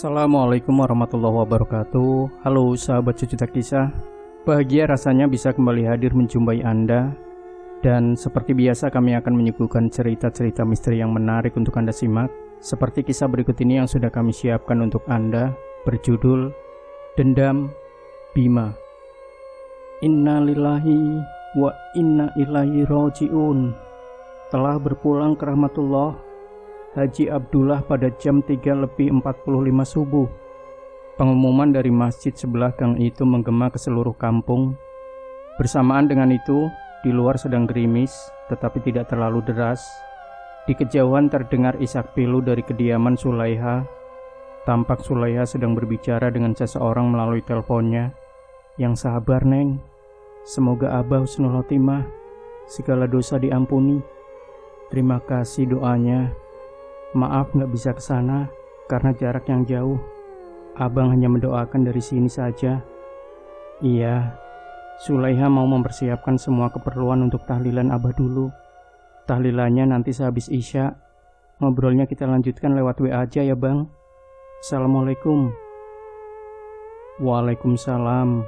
Assalamualaikum warahmatullahi wabarakatuh. Halo sahabat Sejuta Kisah. Bahagia rasanya bisa kembali hadir menjumpai Anda. Dan seperti biasa kami akan menyuguhkan cerita-cerita misteri yang menarik untuk Anda simak. Seperti kisah berikut ini yang sudah kami siapkan untuk Anda, berjudul Dendam Bima. Inna lillahi wa inna ilaihi raji'un. Telah berpulang ke rahmatullah Haji Abdullah pada jam 3:45 subuh. Pengumuman dari masjid sebelah gang itu menggema ke seluruh kampung. Bersamaan dengan itu, di luar sedang gerimis, tetapi tidak terlalu deras. Di kejauhan terdengar isak pilu dari kediaman Sulaiha. Tampak Sulaiha sedang berbicara dengan seseorang melalui teleponnya. Yang sabar, Neng. Semoga Abah husnul khotimah, segala dosa diampuni. Terima kasih doanya. Maaf gak bisa kesana karena jarak yang jauh. Abang hanya mendoakan dari sini saja. Iya, Sulaiha mau mempersiapkan semua keperluan untuk tahlilan Abah dulu. Tahlilannya nanti sehabis Isya. Ngobrolnya kita lanjutkan lewat WA aja ya Bang. Assalamualaikum. Waalaikumsalam.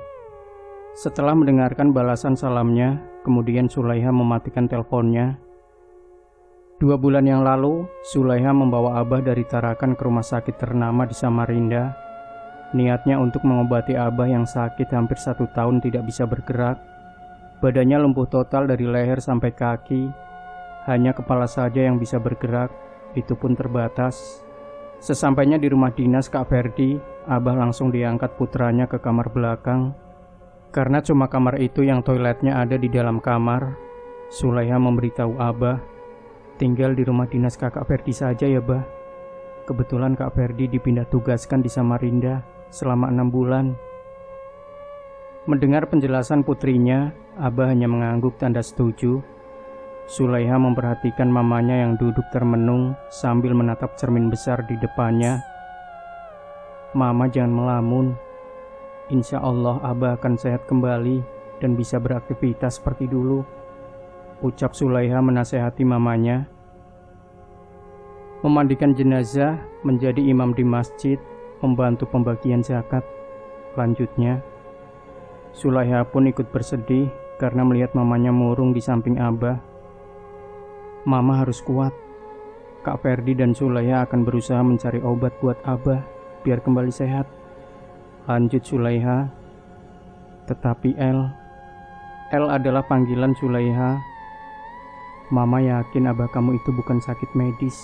Setelah mendengarkan balasan salamnya, kemudian Sulaiha mematikan teleponnya. 2 bulan yang lalu, Sulaiha membawa Abah dari Tarakan ke rumah sakit ternama di Samarinda. Niatnya untuk mengobati Abah yang sakit hampir 1 tahun tidak bisa bergerak. Badannya lumpuh total dari leher sampai kaki. Hanya kepala saja yang bisa bergerak, itu pun terbatas. Sesampainya di rumah dinas Kak Ferdi, Abah langsung diangkat putranya ke kamar belakang. Karena cuma kamar itu yang toiletnya ada di dalam kamar, Sulaiha memberitahu Abah, tinggal di rumah dinas kakak Ferdi saja ya Bah. Kebetulan Kak Ferdi dipindah tugaskan di Samarinda selama 6 bulan. Mendengar penjelasan putrinya, Abah hanya mengangguk tanda setuju. Sulaiha memperhatikan mamanya yang duduk termenung sambil menatap cermin besar di depannya. Mama jangan melamun. Insya Allah Abah akan sehat kembali dan bisa beraktivitas seperti dulu, ucap Sulaiha menasehati mamanya. Memandikan jenazah, menjadi imam di masjid, membantu pembagian zakat. Lanjutnya, Sulaiha pun ikut bersedih karena melihat mamanya murung di samping Abah. Mama harus kuat. Kak Ferdi dan Sulaiha akan berusaha mencari obat buat Abah biar kembali sehat, lanjut Sulaiha. Tetapi El adalah panggilan Sulaiha. Mama yakin Abah kamu itu bukan sakit medis.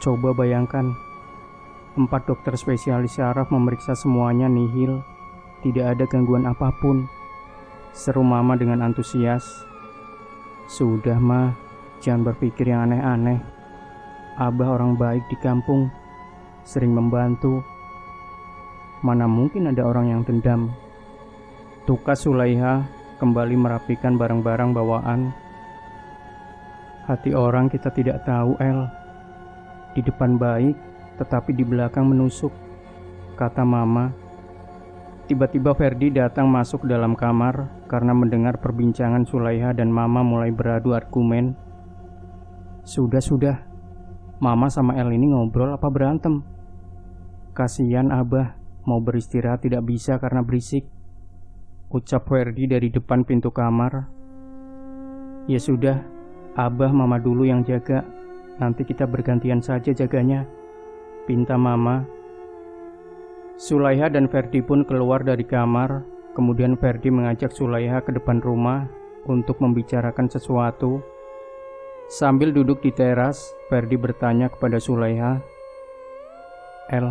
Coba bayangkan, 4 dokter spesialis syaraf memeriksa semuanya nihil. Tidak ada gangguan apapun, seru Mama dengan antusias. Sudah Ma, jangan berpikir yang aneh-aneh. Abah orang baik di kampung, sering membantu. Mana mungkin ada orang yang dendam. Tukas Sulaiha kembali merapikan barang-barang bawaan. Hati orang kita tidak tahu, El. Di depan baik, tetapi di belakang menusuk, kata Mama. Tiba-tiba Ferdi datang masuk dalam kamar karena mendengar perbincangan Sulaiha dan Mama mulai beradu argumen. Sudah, Mama sama El ini ngobrol apa berantem? Kasihan Abah, mau beristirahat tidak bisa karena berisik, ucap Ferdi dari depan pintu kamar. Ya sudah, Abah Mama dulu yang jaga, nanti kita bergantian saja jaganya, pinta Mama. Sulaiha dan Ferdi pun keluar dari kamar. Kemudian Ferdi mengajak Sulaiha ke depan rumah untuk membicarakan sesuatu. Sambil duduk di teras, Ferdi bertanya kepada Sulaiha, El,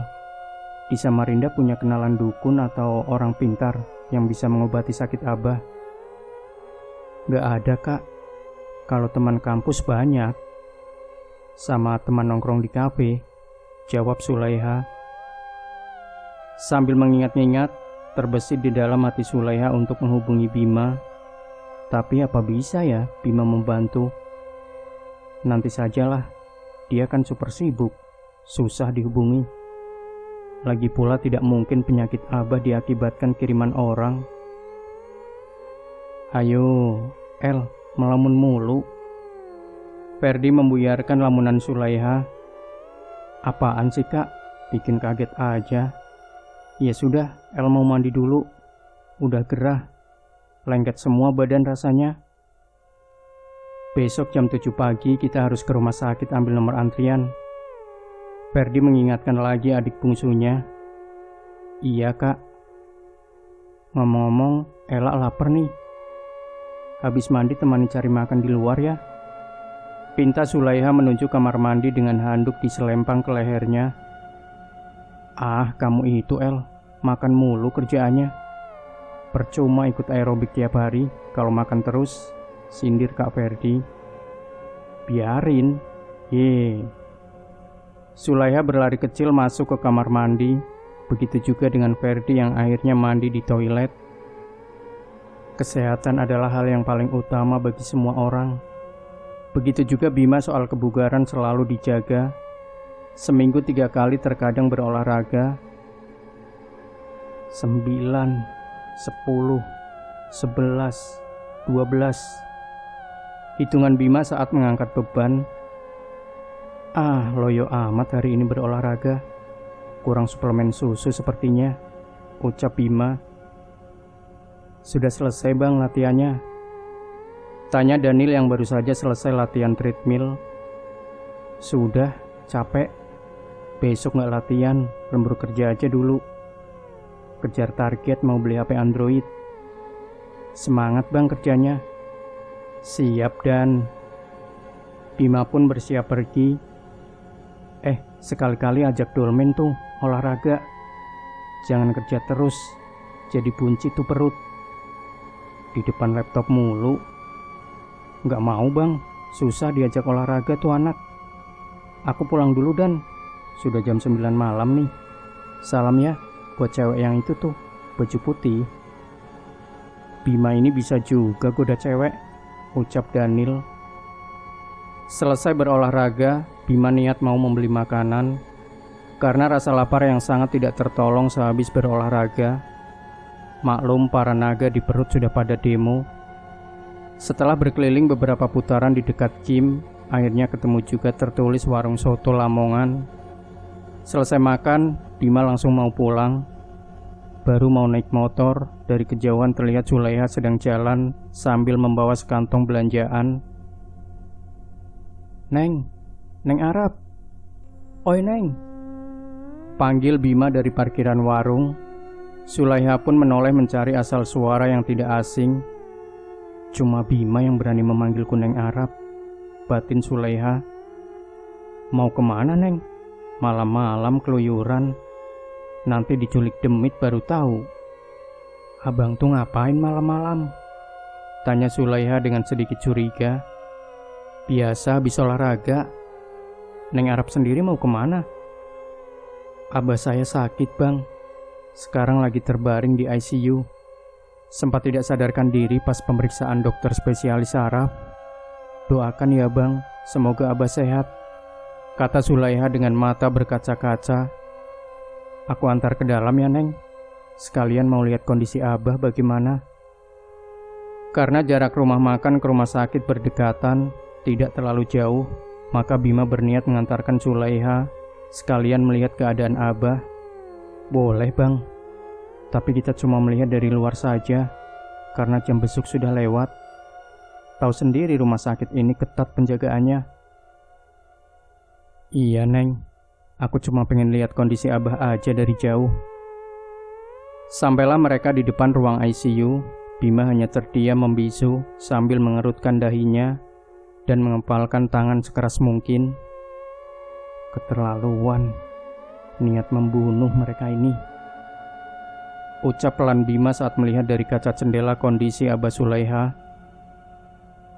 di Samarinda punya kenalan dukun atau orang pintar yang bisa mengobati sakit Abah? Gak ada Kak. Kalau teman kampus banyak. Sama teman nongkrong di kafe, jawab Sulaiha. Sambil mengingat-ingat, terbesit di dalam hati Sulaiha untuk menghubungi Bima. Tapi apa bisa ya Bima membantu? Nanti sajalah, dia kan super sibuk, susah dihubungi. Lagi pula tidak mungkin penyakit Abah diakibatkan kiriman orang. Ayo, El, melamun mulu. Ferdi membuyarkan lamunan Sulaiha. Apaan sih Kak? bikin kaget aja. Ya sudah, El mau mandi dulu. Udah gerah, lengket semua badan rasanya. Besok jam 7 pagi kita harus ke rumah sakit ambil nomor antrian. Ferdi mengingatkan lagi adik bungsunya. Iya kak. Ngomong-ngomong, Ella lapar nih. Habis mandi temani cari makan di luar ya. Pinta Sulaiha menuju kamar mandi dengan handuk diselempang ke lehernya. Ah, kamu itu El, makan mulu kerjaannya. Percuma ikut aerobik tiap hari kalau makan terus, sindir Kak Ferdi. Biarin, ye. Sulaiha berlari kecil masuk ke kamar mandi. Begitu juga dengan Ferdi yang akhirnya mandi di toilet. Kesehatan adalah hal yang paling utama bagi semua orang. Begitu juga Bima soal kebugaran selalu dijaga. Seminggu 3 kali terkadang berolahraga. 9, 10, 11, 12. Hitungan Bima saat mengangkat beban. Ah, loyo amat hari ini berolahraga. Kurang suplemen susu sepertinya, ucap Bima. Sudah selesai bang latihannya? Tanya Daniel yang baru saja selesai latihan treadmill. Sudah, capek. Besok gak latihan, lembur kerja aja dulu. Kejar target mau beli HP Android. Semangat bang kerjanya. Siap Dan. Bima pun bersiap pergi. Sekali-kali ajak dolmen tuh, olahraga. Jangan kerja terus, jadi buncit tuh perut. Di depan laptop mulu. Gak mau bang, susah diajak olahraga tuh anak. Aku pulang dulu Dan, sudah jam 9 malam nih. Salam ya buat cewek yang itu tuh, baju putih. Bima ini bisa juga goda cewek, ucap Daniel. Selesai berolahraga, Bima niat mau membeli makanan. Karena rasa lapar yang sangat tidak tertolong sehabis berolahraga. Maklum para naga di perut sudah pada demo. Setelah berkeliling beberapa putaran di dekat gym, akhirnya ketemu juga tertulis warung soto Lamongan. Selesai makan, Bima langsung mau pulang. Baru mau naik motor, dari kejauhan terlihat Sulaiha sedang jalan sambil membawa sekantong belanjaan. Neng Arab. Oi Neng. Panggil Bima dari parkiran warung. Sulaiha pun menoleh mencari asal suara yang tidak asing. Cuma Bima yang berani memanggilku Neng Arab, batin Sulaiha. Mau kemana Neng? Malam-malam keluyuran. Nanti diculik demit baru tahu. Abang tuh ngapain malam-malam? Tanya Sulaiha dengan sedikit curiga. Biasa habis olahraga. Neng Arab sendiri mau kemana? Abah saya sakit bang. Sekarang lagi terbaring di ICU. Sempat tidak sadarkan diri pas pemeriksaan dokter spesialis saraf. Doakan ya bang, semoga abah sehat, kata Sulaiha dengan mata berkaca-kaca. Aku antar ke dalam ya Neng. Sekalian mau lihat kondisi abah bagaimana. Karena jarak rumah makan ke rumah sakit berdekatan, tidak terlalu jauh, maka Bima berniat mengantarkan Sulaiha, sekalian melihat keadaan abah. Boleh bang, tapi kita cuma melihat dari luar saja, karena jam besuk sudah lewat. Tahu sendiri rumah sakit ini ketat penjagaannya. Iya Neng, aku cuma pengen lihat kondisi abah aja dari jauh. Sampailah mereka di depan ruang ICU. Bima hanya terdiam membisu sambil mengerutkan dahinya dan mengepalkan tangan sekeras mungkin. Keterlaluan, niat membunuh mereka ini, ucap pelan Bima saat melihat dari kaca jendela kondisi abah Sulaiha.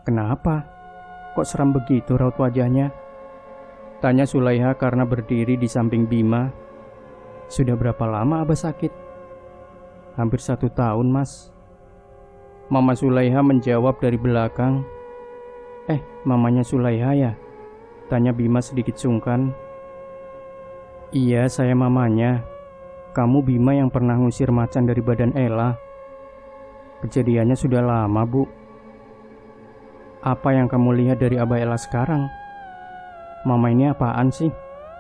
Kenapa? Kok seram begitu raut wajahnya? Tanya Sulaiha karena berdiri di samping Bima. Sudah berapa lama abah sakit? Hampir 1 tahun mas. Mama Sulaiha menjawab dari belakang. Mamanya Sulaiha ya? Tanya Bima sedikit sungkan. Iya, saya mamanya. Kamu Bima yang pernah ngusir macan dari badan Ella. Kejadiannya sudah lama, Bu. Apa yang kamu lihat dari Abah Ella sekarang? Mama ini apaan sih?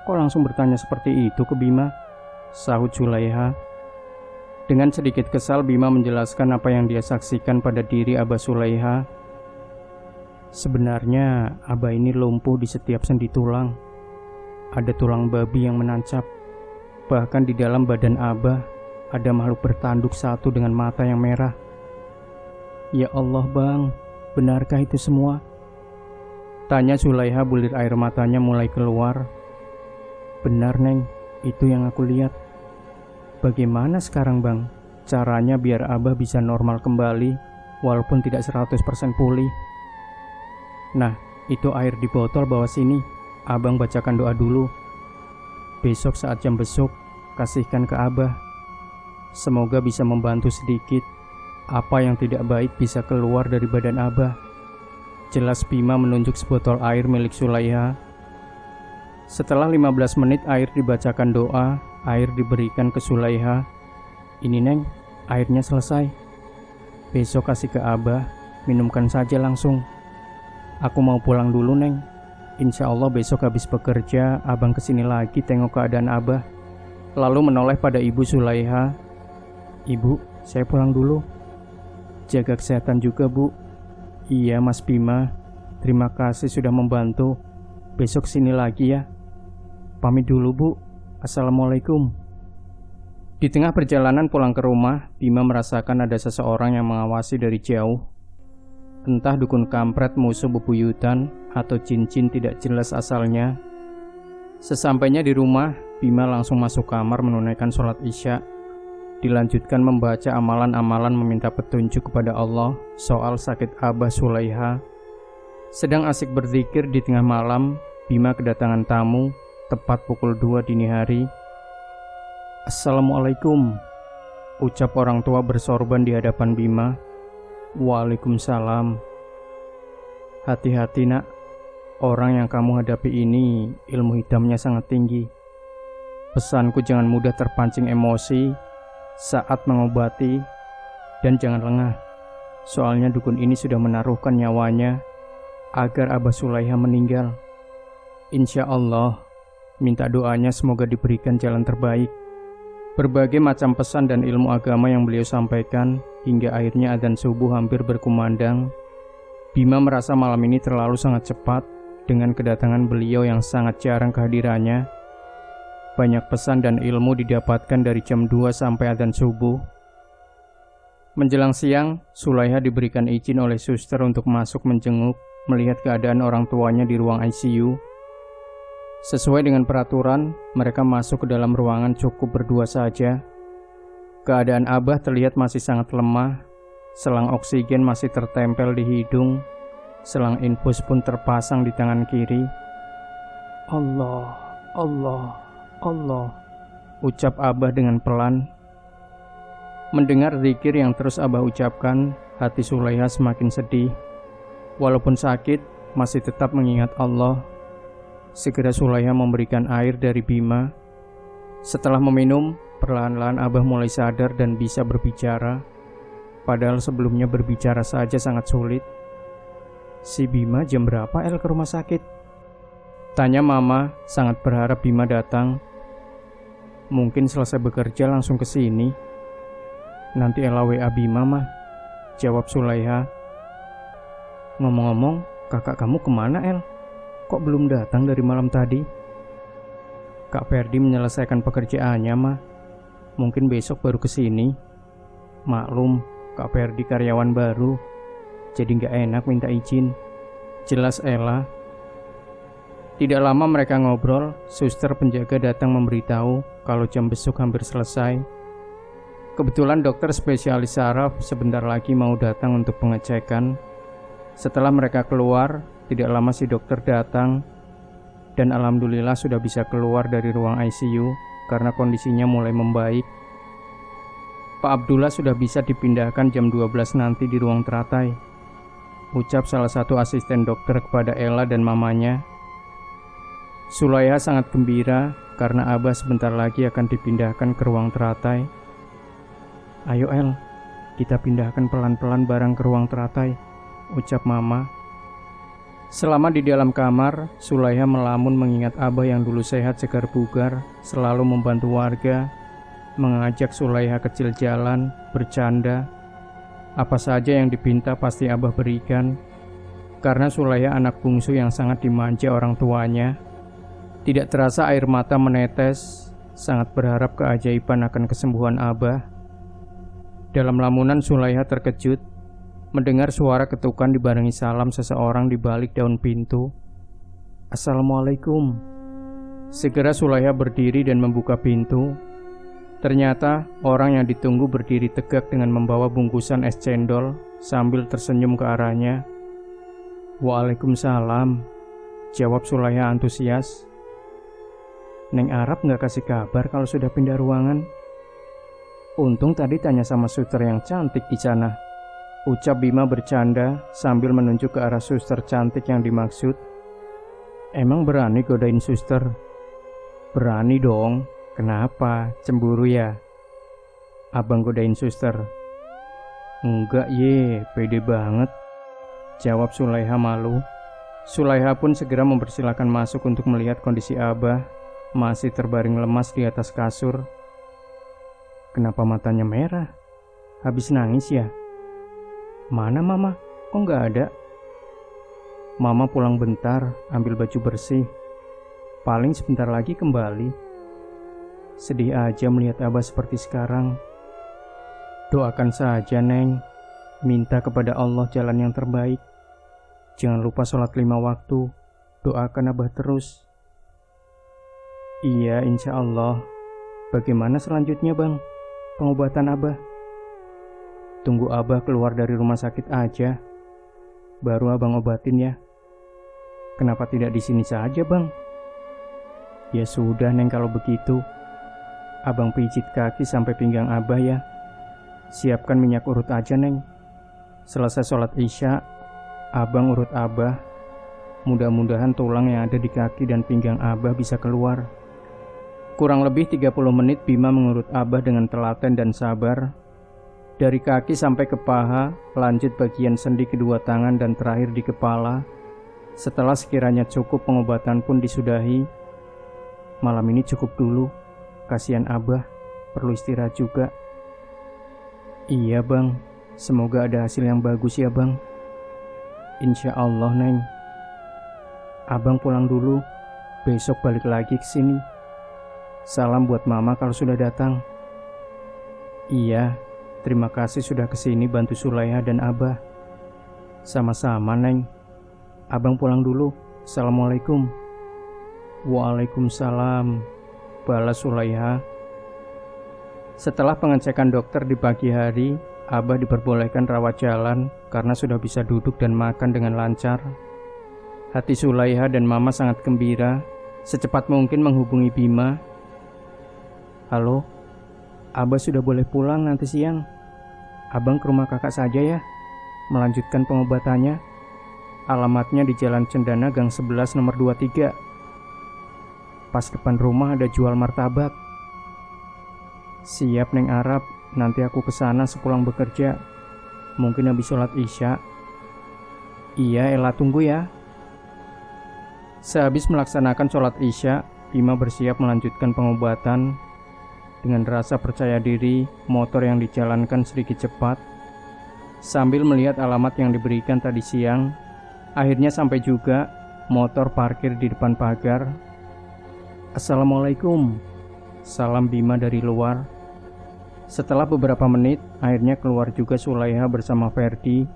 kok langsung bertanya seperti itu ke Bima? Sahut Sulaiha. Dengan sedikit kesal Bima menjelaskan apa yang dia saksikan pada diri Abah Sulaiha. Sebenarnya Abah ini lumpuh di setiap sendi tulang. Ada tulang babi yang menancap. Bahkan di dalam badan Abah ada makhluk bertanduk satu dengan mata yang merah. Ya Allah bang, benarkah itu semua? Tanya Sulaiha, bulir air matanya mulai keluar. Benar Neng, itu yang aku lihat. Bagaimana sekarang bang? Caranya biar Abah bisa normal kembali walaupun tidak 100% pulih. Nah, itu air di botol bawa sini. Abang bacakan doa dulu. Besok saat jam besuk, kasihkan ke Abah. Semoga bisa membantu sedikit. Apa yang tidak baik bisa keluar dari badan Abah. Jelas Bima menunjuk sebotol air milik Sulaiha. Setelah 15 menit air dibacakan doa, air diberikan ke Sulaiha. Ini Neng, airnya selesai. Besok kasih ke Abah, minumkan saja langsung. Aku mau pulang dulu Neng. Insya Allah besok habis bekerja, abang kesini lagi tengok keadaan Abah. Lalu menoleh pada ibu Sulaiha. Ibu, saya pulang dulu. Jaga kesehatan juga Bu. Iya Mas Bima, terima kasih sudah membantu. Besok sini lagi ya. Pamit dulu Bu. Assalamualaikum. Di tengah perjalanan pulang ke rumah, Bima merasakan ada seseorang yang mengawasi dari jauh. Entah dukun kampret musuh bebuyutan atau jin-jin tidak jelas asalnya. Sesampainya di rumah, Bima langsung masuk kamar menunaikan sholat isya. Dilanjutkan membaca amalan-amalan meminta petunjuk kepada Allah soal sakit Abah Sulaiha. Sedang asik berzikir di tengah malam, Bima kedatangan tamu tepat pukul 2 dini hari. Assalamualaikum, ucap orang tua bersorban di hadapan Bima. Waalaikumsalam. Hati-hati nak, orang yang kamu hadapi ini ilmu hitamnya sangat tinggi. Pesanku jangan mudah terpancing emosi saat mengobati dan jangan lengah. Soalnya dukun ini sudah menaruhkan nyawanya agar Abah Sulaiha meninggal. Insya Allah, minta doanya semoga diberikan jalan terbaik. Berbagai macam pesan dan ilmu agama yang beliau sampaikan hingga akhirnya adzan subuh hampir berkumandang. Bima merasa malam ini terlalu sangat cepat dengan kedatangan beliau yang sangat jarang kehadirannya. Banyak pesan dan ilmu didapatkan dari jam 2 sampai adzan subuh. Menjelang siang, Sulaiha diberikan izin oleh suster untuk masuk menjenguk melihat keadaan orang tuanya di ruang ICU. Sesuai dengan peraturan, mereka masuk ke dalam ruangan cukup berdua saja. Keadaan Abah terlihat masih sangat lemah. Selang oksigen masih tertempel di hidung. Selang infus pun terpasang di tangan kiri. Allah, Allah, Allah, ucap Abah dengan pelan. Mendengar zikir yang terus Abah ucapkan, hati Sulaiha semakin sedih. Walaupun sakit, masih tetap mengingat Allah. Segera Sulaiha memberikan air dari Bima. Setelah meminum, perlahan-lahan Abah mulai sadar dan bisa berbicara. Padahal sebelumnya berbicara saja sangat sulit. Si Bima jam berapa ke rumah sakit? Tanya Mama, sangat berharap Bima datang. Mungkin selesai bekerja langsung ke sini. Nanti Ella WA Bima mah, jawab Sulaiha. Ngomong-ngomong, kakak kamu kemana Kok belum datang dari malam tadi? Kak Ferdi menyelesaikan pekerjaannya mah. Mungkin besok baru kesini. Maklum, Kak Ferdi karyawan baru, jadi gak enak minta izin. Jelas Ella. Tidak lama mereka ngobrol, suster penjaga datang memberitahu kalau jam besuk hampir selesai. Kebetulan dokter spesialis saraf sebentar lagi mau datang untuk pengecekan. Setelah mereka keluar, tidak lama si dokter datang dan alhamdulillah sudah bisa keluar dari ruang ICU karena kondisinya mulai membaik. Pak Abdullah sudah bisa dipindahkan jam 12 nanti di ruang teratai, ucap salah satu asisten dokter kepada Ella dan mamanya. Sulaiha sangat gembira karena Abah sebentar lagi akan dipindahkan ke ruang teratai. Ayo El, kita pindahkan pelan-pelan barang ke ruang teratai, ucap Mama. Selama di dalam kamar, Sulaiha melamun mengingat Abah yang dulu sehat segar bugar, selalu membantu warga, mengajak Sulaiha kecil jalan, bercanda. Apa saja yang dipinta pasti Abah berikan. Karena Sulaiha anak bungsu yang sangat dimanja orang tuanya, tidak terasa air mata menetes, sangat berharap keajaiban akan kesembuhan Abah. Dalam lamunan Sulaiha terkejut mendengar suara ketukan dibarengi salam seseorang di balik daun pintu. Assalamualaikum. Segera Sulaiha berdiri dan membuka pintu. Ternyata orang yang ditunggu berdiri tegak dengan membawa bungkusan es cendol sambil tersenyum ke arahnya. Waalaikumsalam, jawab Sulaiha antusias. Neng Arab gak kasih kabar kalau sudah pindah ruangan. Untung tadi tanya sama suster yang cantik di sana, ucap Bima bercanda sambil menunjuk ke arah suster cantik yang dimaksud. Emang berani godain suster? Berani dong. Kenapa? Cemburu ya? Abang godain suster? Enggak ye, pede banget, jawab Sulaiha malu. Sulaiha pun segera mempersilahkan masuk untuk melihat kondisi Abah, masih terbaring lemas di atas kasur. Kenapa matanya merah? Habis nangis ya? Mana Mama? Kok nggak ada? Mama pulang bentar, ambil baju bersih. Paling sebentar lagi kembali. Sedih aja melihat Abah seperti sekarang. Doakan saja Neng. Minta kepada Allah jalan yang terbaik. Jangan lupa sholat 5 waktu. Doakan Abah terus. Iya, insya Allah. Bagaimana selanjutnya Bang? Pengobatan Abah? Tunggu Abah keluar dari rumah sakit aja, baru Abang obatin ya. Kenapa tidak di sini saja Bang? Ya sudah Neng kalau begitu. Abang pijit kaki sampai pinggang Abah ya. Siapkan minyak urut aja Neng. Selesai sholat Isya, Abang urut Abah. Mudah-mudahan tulang yang ada di kaki dan pinggang Abah bisa keluar. Kurang lebih 30 menit Bima mengurut Abah dengan telaten dan sabar. Dari kaki sampai ke paha, lanjut bagian sendi kedua tangan dan terakhir di kepala. Setelah sekiranya cukup, pengobatan pun disudahi. Malam ini cukup dulu, kasihan Abah, perlu istirahat juga. Iya Bang, semoga ada hasil yang bagus ya Bang. Insya Allah Neng. Abang pulang dulu, besok balik lagi ke sini. Salam buat Mama kalau sudah datang. Iya, terima kasih sudah kesini bantu Sulaiha dan Abah. Sama-sama Neng. Abang pulang dulu. Assalamualaikum. Waalaikumsalam, balas Sulaiha. Setelah pengecekan dokter di pagi hari, Abah diperbolehkan rawat jalan karena sudah bisa duduk dan makan dengan lancar. Hati Sulaiha dan Mama sangat gembira. Secepat mungkin menghubungi Bima. Halo, Abah sudah boleh pulang nanti siang. Abang ke rumah kakak saja ya, melanjutkan pengobatannya. Alamatnya di Jalan Cendana Gang 11 nomor 23. Pas depan rumah ada jual martabak. Siap Neng Arab, nanti aku kesana sepulang bekerja. Mungkin habis sholat Isya. Iya Ella, tunggu ya. Sehabis melaksanakan sholat Isya, Bima bersiap melanjutkan pengobatan. Dengan rasa percaya diri, motor yang dijalankan sedikit cepat. Sambil melihat alamat yang diberikan tadi siang, akhirnya sampai juga. Motor parkir di depan pagar. Assalamualaikum, salam Bima dari luar. Setelah beberapa menit, akhirnya keluar juga Sulaiha bersama Ferdi,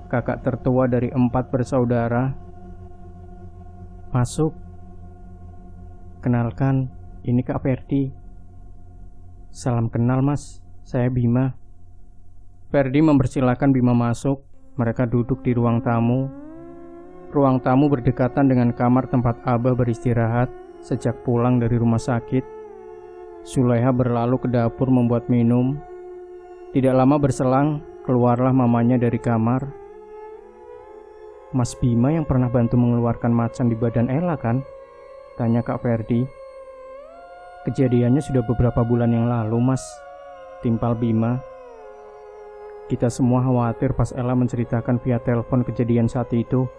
kakak tertua dari 4 bersaudara. Masuk. Kenalkan, ini Kak Ferdi. Salam kenal Mas, saya Bima. Ferdi mempersilahkan Bima masuk. Mereka duduk di ruang tamu. Ruang tamu berdekatan dengan kamar tempat Abah beristirahat sejak pulang dari rumah sakit. Sulaiha berlalu ke dapur membuat minum. Tidak lama berselang, keluarlah mamanya dari kamar. Mas Bima yang pernah bantu mengeluarkan macan di badan Ella kan? Tanya Kak Ferdi. Kejadiannya sudah beberapa bulan yang lalu Mas, timpal Bima. Kita semua khawatir pas Ella menceritakan via telepon kejadian saat itu.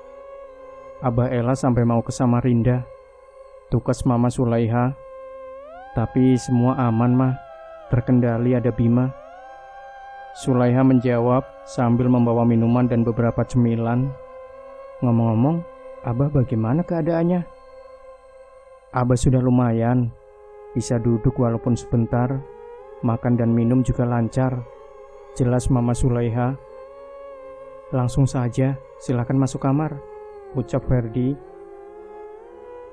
Abah Ella sampai mau ke Samarinda, tukas Mama Sulaiha. Tapi semua aman mah, terkendali ada Bima. Sulaiha menjawab sambil membawa minuman dan beberapa cemilan. Ngomong-ngomong, Abah bagaimana keadaannya? Abah sudah lumayan, bisa duduk walaupun sebentar, makan dan minum juga lancar, jelas Mama Sulaiha. Langsung saja, silakan masuk kamar, ucap Ferdi.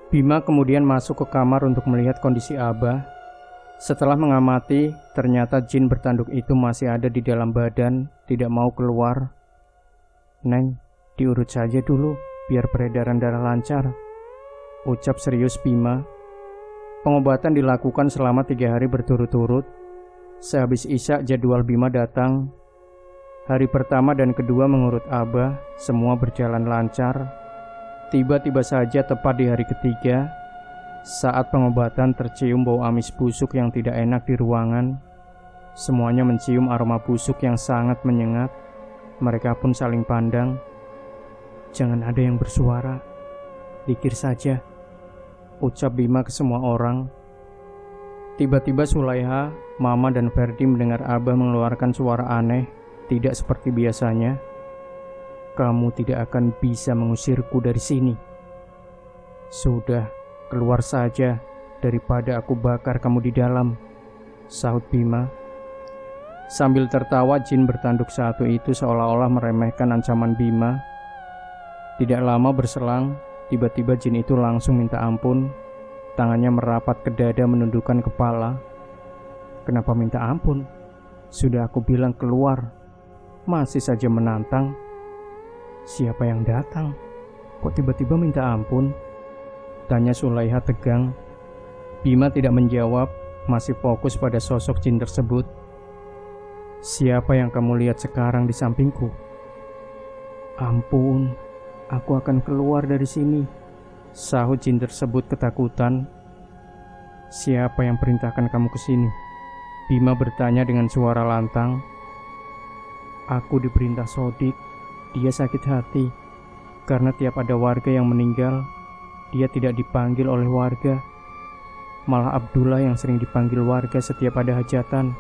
Bima kemudian masuk ke kamar untuk melihat kondisi Abah. Setelah mengamati, ternyata jin bertanduk itu masih ada di dalam badan, tidak mau keluar. Neng, diurut saja dulu, biar peredaran darah lancar, ucap serius Bima. Pengobatan dilakukan selama 3 hari berturut-turut. Sehabis Isya jadwal Bima datang. Hari pertama dan kedua mengurut Abah, semua berjalan lancar. Tiba-tiba saja tepat di hari ketiga, saat pengobatan tercium bau amis busuk yang tidak enak di ruangan. Semuanya mencium aroma busuk yang sangat menyengat. Mereka pun saling pandang. Jangan ada yang bersuara, pikir saja, ucap Bima ke semua orang. Tiba-tiba Sulaiha, Mama dan Ferdi mendengar Abah mengeluarkan suara aneh, tidak seperti biasanya. Kamu tidak akan bisa mengusirku dari sini. Sudah, keluar saja, daripada aku bakar kamu di dalam, sahut Bima. Sambil tertawa, jin bertanduk satu itu seolah-olah meremehkan ancaman Bima. Tidak lama berselang, tiba-tiba jin itu langsung minta ampun. Tangannya merapat ke dada menundukkan kepala. Kenapa minta ampun? Sudah aku bilang keluar, masih saja menantang. Siapa yang datang? Kok tiba-tiba minta ampun? Tanya Sulaiha tegang. Bima tidak menjawab, masih fokus pada sosok jin tersebut. Siapa yang kamu lihat sekarang di sampingku? Ampun, aku akan keluar dari sini, sahut jin tersebut ketakutan. Siapa yang perintahkan kamu ke sini? Bima bertanya dengan suara lantang. Aku diperintah Sodik. Dia sakit hati karena tiap ada warga yang meninggal, dia tidak dipanggil oleh warga. Malah Abdullah yang sering dipanggil warga setiap ada hajatan.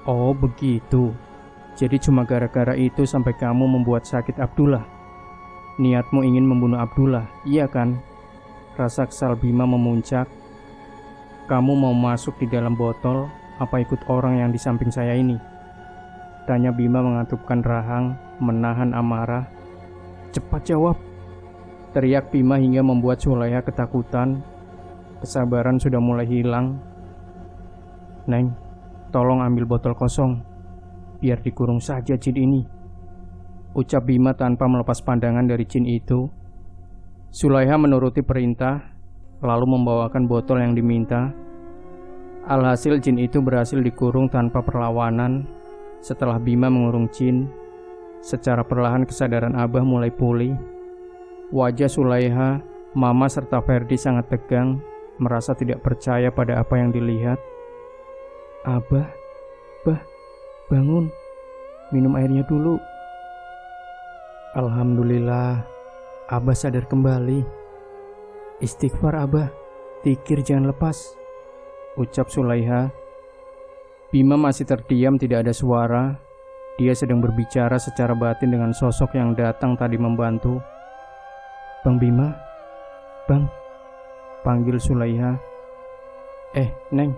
Oh begitu. Jadi cuma gara-gara itu sampai kamu membuat sakit Abdullah. Niatmu ingin membunuh Abdullah, iya kan? Rasa kesal Bima memuncak. Kamu mau masuk di dalam botol, apa ikut orang yang di samping saya ini? Tanya Bima mengatupkan rahang, menahan amarah. Cepat jawab, teriak Bima hingga membuat Sulaiha ketakutan. Kesabaran sudah mulai hilang. Neng, tolong ambil botol kosong, biar dikurung saja jin ini, ucap Bima tanpa melepas pandangan dari jin itu. Sulaiha menuruti perintah, lalu membawakan botol yang diminta. Alhasil jin itu berhasil dikurung tanpa perlawanan. Setelah Bima mengurung jin, secara perlahan kesadaran Abah mulai pulih. Wajah Sulaiha, Mama serta Ferdi sangat tegang, merasa tidak percaya pada apa yang dilihat. Abah, Bah, bangun, minum airnya dulu. Alhamdulillah, Abah sadar kembali. Istighfar Abah, tikir jangan lepas, ucap Sulaiha. Bima masih terdiam, tidak ada suara. Dia sedang berbicara secara batin dengan sosok yang datang tadi membantu. Bang Bima, Bang, panggil Sulaiha. Neng,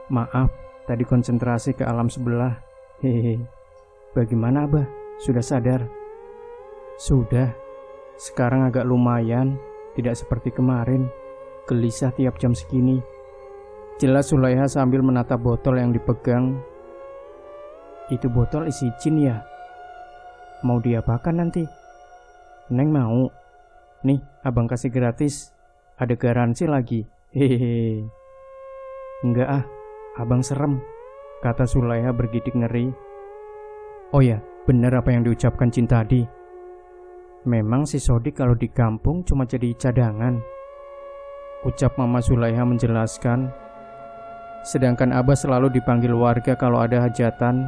maaf, tadi konsentrasi ke alam sebelah. Hehehe. Bagaimana Abah? Sudah sadar? Sudah. Sekarang agak lumayan, tidak seperti kemarin, gelisah tiap jam segini. Jelas Sulaiha sambil menatap botol yang dipegang. Itu botol isi jin ya? Mau diapakan nanti? Neng mau. Nih, abang kasih gratis. Ada garansi lagi. Hehehe. Enggak abang serem, kata Sulaiha bergidik ngeri. Oh ya, benar apa yang diucapkan jin tadi. Memang si Sodik kalau di kampung cuma jadi cadangan, ucap Mama Sulaiha menjelaskan. Sedangkan Abah selalu dipanggil warga kalau ada hajatan.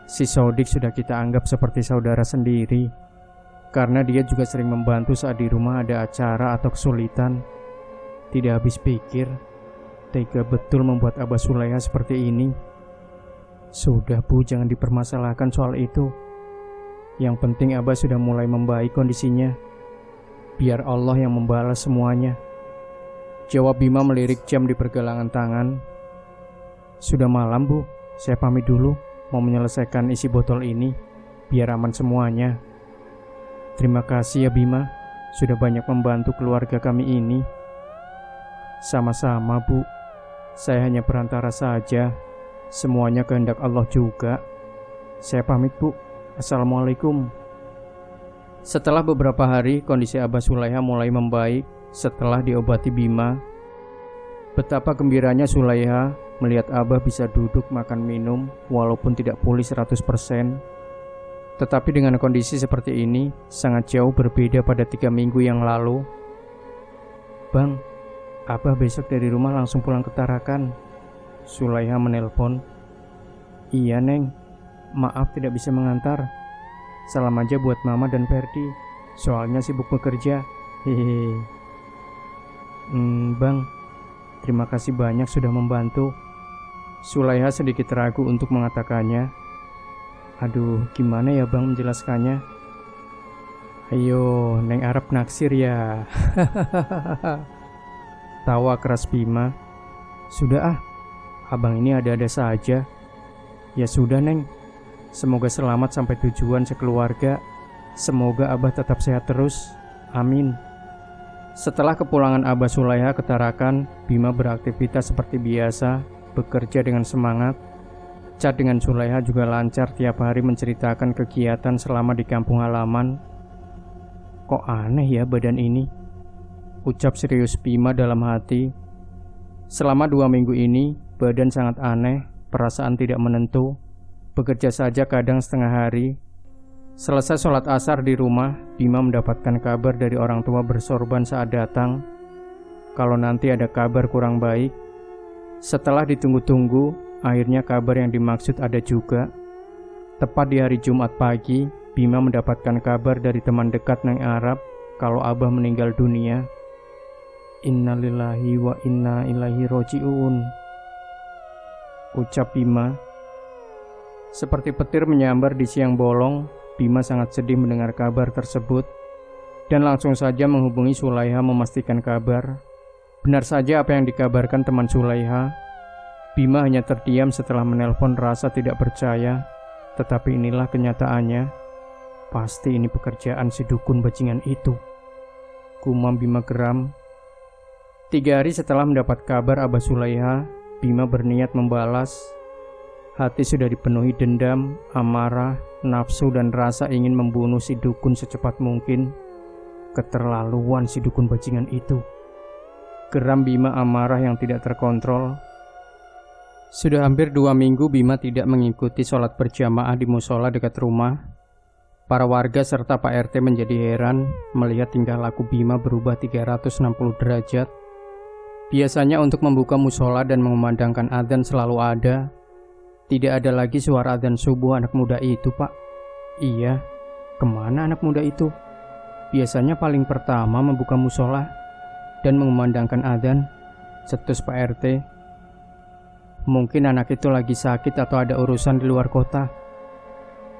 Si Sodik sudah kita anggap seperti saudara sendiri. Karena dia juga sering membantu saat di rumah ada acara atau kesulitan. Tidak habis pikir, tega betul membuat Abah Sulaiha seperti ini. Sudah Bu, jangan dipermasalahkan soal itu. Yang penting Abah sudah mulai membaik kondisinya. Biar Allah yang membalas semuanya, jawab Bima melirik jam di pergelangan tangan. Sudah malam Bu, saya pamit dulu. Mau menyelesaikan isi botol ini, biar aman semuanya. Terima kasih ya Bima, sudah banyak membantu keluarga kami ini. Sama-sama Bu, saya hanya perantara saja. Semuanya kehendak Allah juga. Saya pamit Bu, Assalamualaikum. Setelah beberapa hari, kondisi Abah Sulaiha mulai membaik setelah diobati Bima. Betapa gembiranya Sulaiha melihat Abah bisa duduk makan minum walaupun tidak pulih 100%. Tetapi dengan kondisi seperti ini sangat jauh berbeda pada 3 minggu yang lalu. Bang, Abah besok dari rumah langsung pulang ke Tarakan. Sulaiha menelpon. Iya Neng, maaf tidak bisa mengantar. Salam aja buat Mama dan Ferdi, soalnya sibuk bekerja. Hehehe. Bang, terima kasih banyak sudah membantu. Sulaiha sedikit ragu untuk mengatakannya. Aduh, gimana ya Bang menjelaskannya? Ayo, Neng Arab naksir ya. Tawa keras Bima. Sudah Abang ini ada-ada saja. Ya sudah Neng, semoga selamat sampai tujuan sekeluarga. Semoga Abah tetap sehat terus. Amin. Setelah kepulangan Abah Sulaiha ke Tarakan, Bima beraktivitas seperti biasa, bekerja dengan semangat. Chat dengan Sulaiha juga lancar, tiap hari menceritakan kegiatan selama di kampung halaman. Kok aneh ya badan ini? Ucap serius Bima dalam hati. Selama 2 minggu ini, badan sangat aneh, perasaan tidak menentu. Bekerja saja kadang setengah hari. Selesai sholat asar di rumah, Bima mendapatkan kabar dari orang tua bersorban saat datang. Kalau nanti ada kabar kurang baik. Setelah ditunggu-tunggu, akhirnya kabar yang dimaksud ada juga. Tepat di hari Jumat pagi, Bima mendapatkan kabar dari teman dekat Neng Arab kalau Abah meninggal dunia. Innalillahi wa inna ilaihi roji'un, ucap Bima. Seperti petir menyambar di siang bolong, Bima sangat sedih mendengar kabar tersebut dan langsung saja menghubungi Sulaiha memastikan kabar. Benar saja apa yang dikabarkan teman Sulaiha. Bima hanya terdiam setelah menelpon rasa tidak percaya. Tetapi inilah kenyataannya. Pasti ini pekerjaan si dukun bajingan itu, gumam Bima geram. 3 hari setelah mendapat kabar Abah Sulaiha, Bima berniat membalas. Hati sudah dipenuhi dendam, amarah, nafsu dan rasa ingin membunuh si dukun secepat mungkin. Keterlaluan si dukun bajingan itu. Geram Bima amarah yang tidak terkontrol. Sudah hampir 2 minggu Bima tidak mengikuti sholat berjamaah di musola dekat rumah. Para warga serta Pak RT menjadi heran melihat tingkah laku Bima berubah 360 derajat. Biasanya untuk membuka musola dan mengumandangkan adzan selalu ada. Tidak ada lagi suara adzan subuh anak muda itu, Pak. Iya, kemana anak muda itu? Biasanya paling pertama membuka musola dan mengumandangkan adzan, cetus Pak RT. Mungkin anak itu lagi sakit atau ada urusan di luar kota.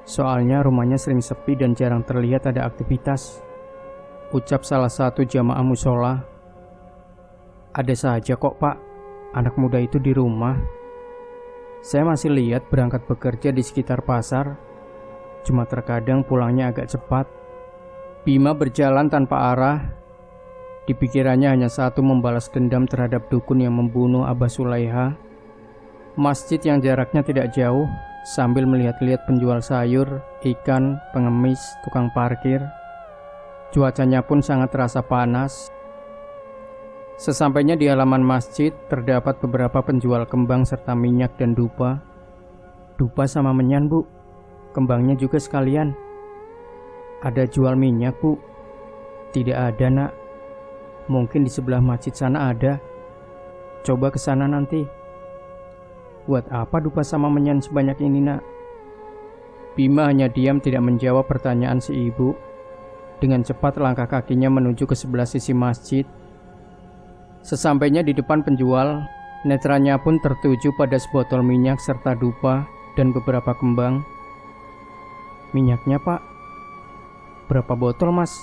Soalnya rumahnya sering sepi dan jarang terlihat ada aktivitas, ucap salah satu jamaah musola. Ada saja kok Pak, anak muda itu di rumah. Saya masih lihat berangkat bekerja di sekitar pasar. Cuma terkadang pulangnya agak cepat. Bima berjalan tanpa arah. Di pikirannya hanya satu, membalas dendam terhadap dukun yang membunuh Abah Sulaiha. Masjid yang jaraknya tidak jauh, sambil melihat-lihat penjual sayur, ikan, pengemis, tukang parkir. Cuacanya pun sangat terasa panas. Sesampainya di halaman masjid, terdapat beberapa penjual kembang serta minyak dan dupa. Dupa sama menyan, Bu. Kembangnya juga sekalian. Ada jual minyak, Bu? Tidak ada, Nak. Mungkin di sebelah masjid sana ada. Coba ke sana nanti. Buat apa dupa sama menyan sebanyak ini, Nak? Bima hanya diam tidak menjawab pertanyaan si ibu. Dengan cepat langkah kakinya menuju ke sebelah sisi masjid. Sesampainya di depan penjual, netranya pun tertuju pada sebotol minyak serta dupa dan beberapa kembang. "Minyaknya, Pak." "Berapa botol, Mas?"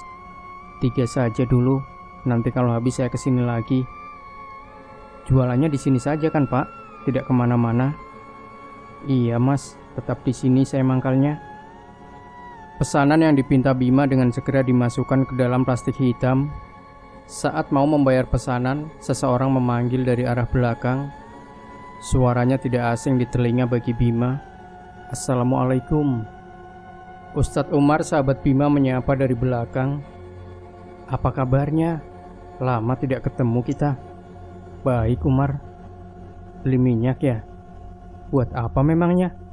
"3 saja dulu, nanti kalau habis saya kesini lagi." "Jualannya di sini saja kan, Pak? Tidak kemana-mana?" "Iya, Mas, tetap di sini saya mangkalnya." Pesanan yang dipinta Bima dengan segera dimasukkan ke dalam plastik hitam. Saat mau membayar pesanan, seseorang memanggil dari arah belakang. Suaranya tidak asing di telinga bagi Bima. "Assalamualaikum." Ustadz Umar, sahabat Bima, menyapa dari belakang. "Apa kabarnya? Lama tidak ketemu kita." "Baik, Umar." "Beli minyak ya? Buat apa memangnya?"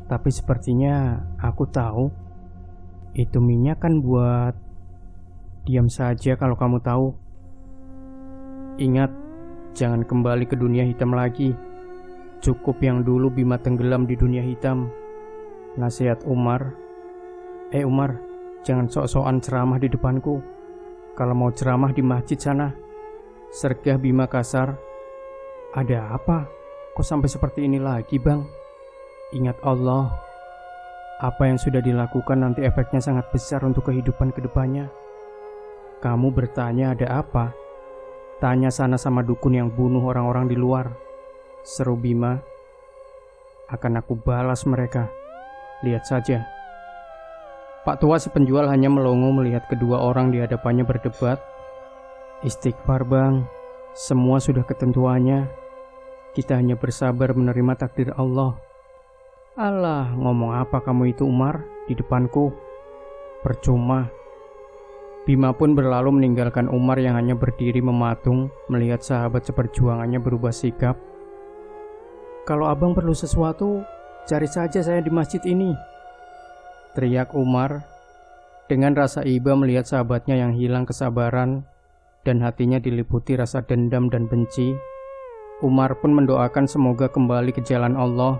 Tapi sepertinya aku tahu. Itu minyak kan buat..." "Diam saja kalau kamu tahu. Ingat, jangan kembali ke dunia hitam lagi. Cukup yang dulu Bima tenggelam di dunia hitam." Nasihat Umar. Umar, jangan sok-sokan ceramah di depanku. Kalau mau ceramah di masjid sana." Sergah Bima kasar. "Ada apa? Kok sampai seperti ini lagi, Bang?" "Ingat Allah. Apa yang sudah dilakukan nanti efeknya sangat besar untuk kehidupan kedepannya. Kamu bertanya ada apa? Tanya sana sama dukun yang bunuh orang-orang di luar," seru Bima. "Akan aku balas mereka. Lihat saja." Pak tua si penjual hanya melongo melihat kedua orang di hadapannya berdebat. "Istighfar, Bang. Semua sudah ketentuannya. Kita hanya bersabar menerima takdir Allah." "Alah, ngomong apa kamu itu, Umar, di depanku? Percuma." Bima pun berlalu meninggalkan Umar yang hanya berdiri mematung melihat sahabat seperjuangannya berubah sikap. "Kalau abang perlu sesuatu, cari saja saya di masjid ini," teriak Umar. Dengan rasa iba melihat sahabatnya yang hilang kesabaran dan hatinya diliputi rasa dendam dan benci, Umar pun mendoakan semoga kembali ke jalan Allah.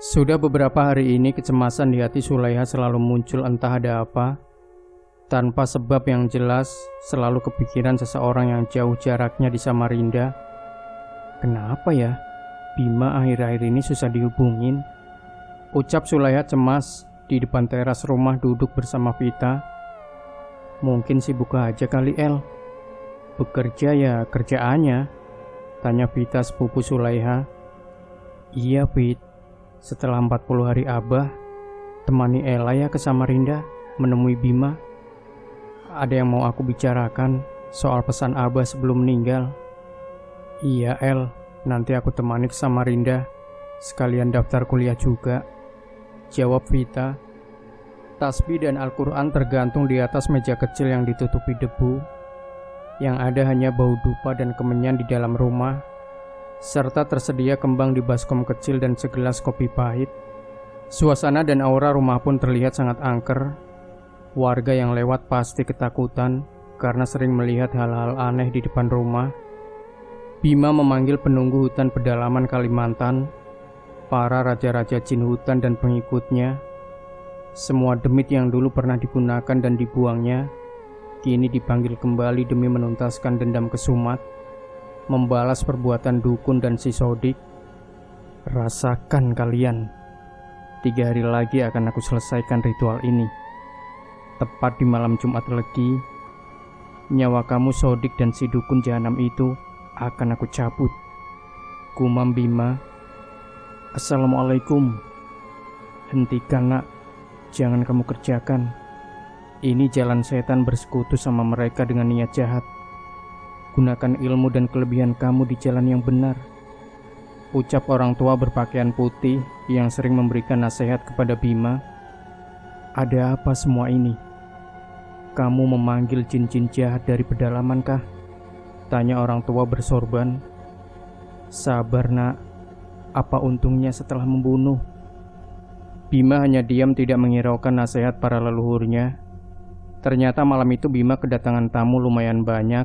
Sudah beberapa hari ini kecemasan di hati Sulaiha selalu muncul entah ada apa. Tanpa sebab yang jelas, selalu kepikiran seseorang yang jauh jaraknya di Samarinda. Kenapa ya, Bima akhir-akhir ini susah dihubungin? Ucap Sulaiha cemas di depan teras rumah duduk bersama Vita. "Mungkin sibuk aja kali, El." "Bekerja ya kerjaannya?" tanya Vita sepupu Sulaiha. "Iya, Fit. Setelah 40 hari Abah, temani Ella ya ke Samarinda menemui Bima. Ada yang mau aku bicarakan soal pesan Abah sebelum meninggal." "Iya, El, nanti aku temani ke Samarinda, sekalian daftar kuliah juga," jawab Vita. Tasbih dan Al-Quran tergantung di atas meja kecil yang ditutupi debu. Yang ada hanya bau dupa dan kemenyan di dalam rumah, serta tersedia kembang di baskom kecil dan segelas kopi pahit. Suasana dan aura rumah pun terlihat sangat angker. Warga yang lewat pasti ketakutan karena sering melihat hal-hal aneh di depan rumah. Bima memanggil penunggu hutan pedalaman Kalimantan, para raja-raja jin hutan dan pengikutnya. Semua demit yang dulu pernah digunakan dan dibuangnya, kini dipanggil kembali demi menuntaskan dendam kesumat, membalas perbuatan dukun dan si Sodik. "Rasakan kalian, 3 hari lagi akan aku selesaikan ritual ini. Tepat di malam Jumat Legi, nyawa kamu Sodik dan si dukun jahanam itu akan aku cabut," gumam Bima. "Assalamualaikum." "Hentikan, Nak. Jangan kamu kerjakan. Ini jalan setan bersekutu sama mereka dengan niat jahat. Gunakan ilmu dan kelebihan kamu di jalan yang benar," ucap orang tua berpakaian putih yang sering memberikan nasihat kepada Bima. "Ada apa semua ini? Kamu memanggil jin-jin jahat dari pedalaman kah?" tanya orang tua bersorban. "Sabar, Nak. Apa untungnya setelah membunuh?" Bima hanya diam tidak menghiraukan nasihat para leluhurnya. Ternyata malam itu Bima kedatangan tamu lumayan banyak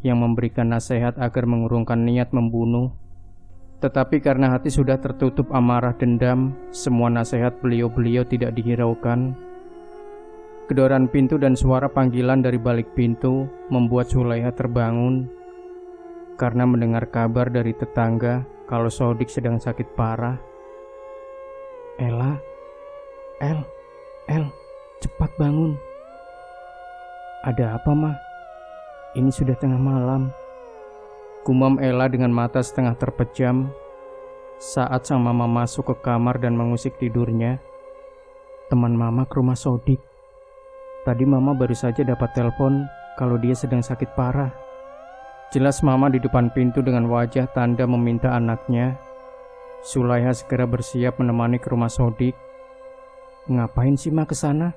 yang memberikan nasihat agar mengurungkan niat membunuh. Tetapi karena hati sudah tertutup amarah dendam, semua nasihat beliau-beliau tidak dihiraukan. Kedoran pintu dan suara panggilan dari balik pintu membuat Sulaiha terbangun karena mendengar kabar dari tetangga kalau Sodik sedang sakit parah. "Ella, El, cepat bangun." "Ada apa, Ma? Ini sudah tengah malam," gumam Ella dengan mata setengah terpejam saat sang mama masuk ke kamar dan mengusik tidurnya. "Teman Mama ke rumah Sodik. Tadi Mama baru saja dapat telepon kalau dia sedang sakit parah." Jelas Mama di depan pintu dengan wajah tanda meminta anaknya. Sulaiha segera bersiap menemani ke rumah Sodik. "Ngapain sih Ma ke sana?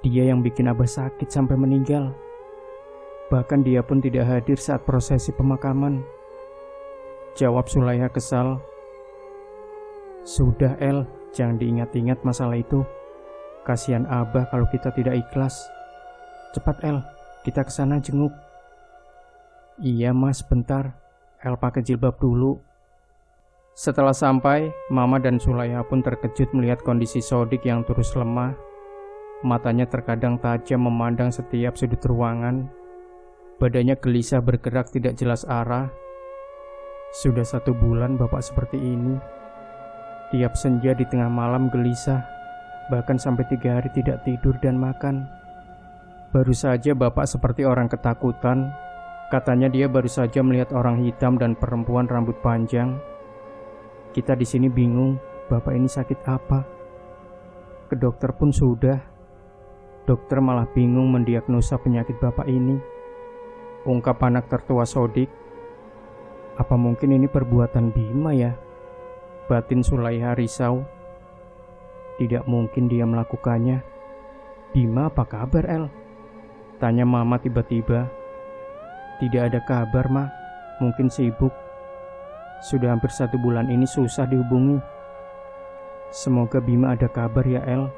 Dia yang bikin Abah sakit sampai meninggal. Bahkan dia pun tidak hadir saat prosesi pemakaman," jawab Sulaiha kesal. "Sudah El, jangan diingat-ingat masalah itu. Kasihan Abah kalau kita tidak ikhlas. Cepat El, kita ke sana jenguk." "Iya Mas, bentar. El pakai jilbab dulu." Setelah sampai, Mama dan Sulaiha pun terkejut melihat kondisi Sodik yang terus lemah. Matanya terkadang tajam memandang setiap sudut ruangan. Badannya gelisah bergerak tidak jelas arah. Sudah 1 bulan Bapak seperti ini. Tiap senja di tengah malam gelisah, bahkan sampai 3 hari tidak tidur dan makan. Baru saja Bapak seperti orang ketakutan. Katanya dia baru saja melihat orang hitam dan perempuan rambut panjang. Kita di sini bingung, Bapak ini sakit apa? Ke dokter pun sudah. Dokter malah bingung mendiagnosa penyakit Bapak ini, ungkap anak tertua Sodik. Apa mungkin ini perbuatan Bima ya? Batin Sulaiha risau. Tidak mungkin dia melakukannya. "Bima apa kabar El?" tanya Mama tiba-tiba. "Tidak ada kabar Ma, mungkin sibuk. Sudah hampir 1 bulan ini susah dihubungi. Semoga Bima ada kabar ya El.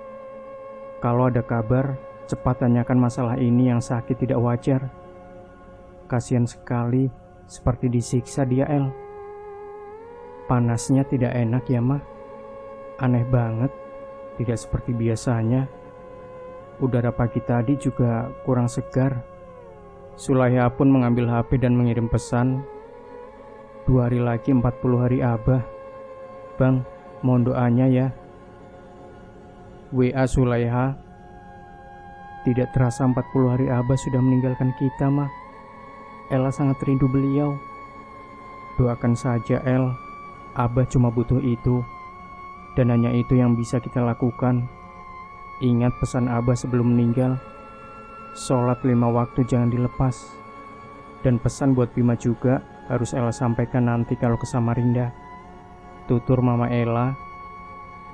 Kalau ada kabar, cepat tanyakan masalah ini yang sakit tidak wajar. Kasihan sekali, seperti disiksa dia El. Panasnya tidak enak ya Ma. Aneh banget, tidak seperti biasanya. Udara pagi tadi juga kurang segar." Sulaiha pun mengambil HP dan mengirim pesan. 2 hari lagi 40 hari Abah. Bang, mohon doanya ya. WA Sulaiha. Tidak terasa 40 hari Abah sudah meninggalkan kita Ma. Ella sangat rindu beliau. Doakan saja El, Abah cuma butuh itu. Dan hanya itu yang bisa kita lakukan. Ingat pesan Abah sebelum meninggal. Sholat 5 waktu jangan dilepas. Dan pesan buat Bima juga harus Ella sampaikan nanti kalau ke Samarinda. Tutur Mama Ella.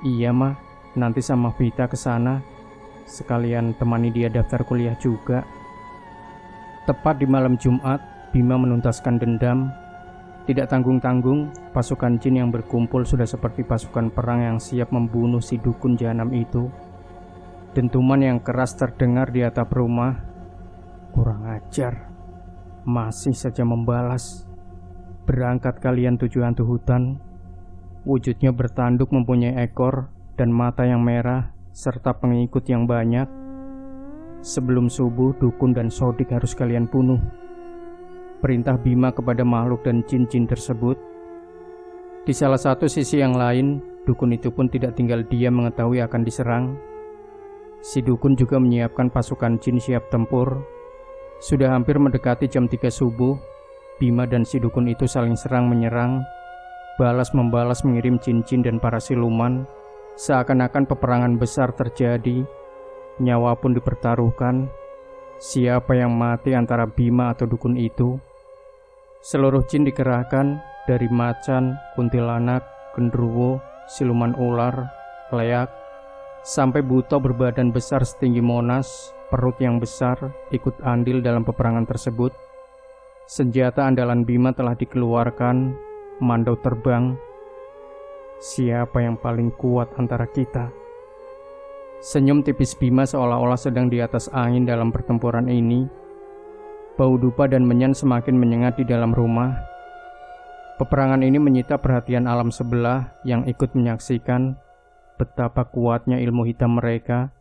Iya Ma, nanti sama Vita ke sana. Sekalian temani dia daftar kuliah juga. Tepat di malam Jumat, Bima menuntaskan dendam. Tidak tanggung-tanggung, pasukan jin yang berkumpul sudah seperti pasukan perang yang siap membunuh si dukun jahanam itu. Dentuman yang keras terdengar di atap rumah. Kurang ajar, masih saja membalas. Berangkat kalian 7 hantu hutan. Wujudnya bertanduk mempunyai ekor dan mata yang merah serta pengikut yang banyak. Sebelum subuh, dukun dan Sodik harus kalian bunuh. Perintah Bima kepada makhluk dan jin-jin tersebut. Di salah satu sisi yang lain, dukun itu pun tidak tinggal diam mengetahui akan diserang. Si dukun juga menyiapkan pasukan jin siap tempur. Sudah hampir mendekati jam 3 subuh, Bima dan si dukun itu saling serang menyerang, balas-membalas mengirim jin-jin dan para siluman. Seakan-akan peperangan besar terjadi. Nyawa pun dipertaruhkan. Siapa yang mati antara Bima atau dukun itu? Seluruh jin dikerahkan, dari macan, kuntilanak, genderuwo, siluman ular, leak, sampai buto berbadan besar setinggi Monas, perut yang besar, ikut andil dalam peperangan tersebut. Senjata andalan Bima telah dikeluarkan, mandau terbang. Siapa yang paling kuat antara kita? Senyum tipis Bima seolah-olah sedang di atas angin dalam pertempuran ini. Bau dupa dan menyan semakin menyengat di dalam rumah. Peperangan ini menyita perhatian alam sebelah yang ikut menyaksikan betapa kuatnya ilmu hitam mereka.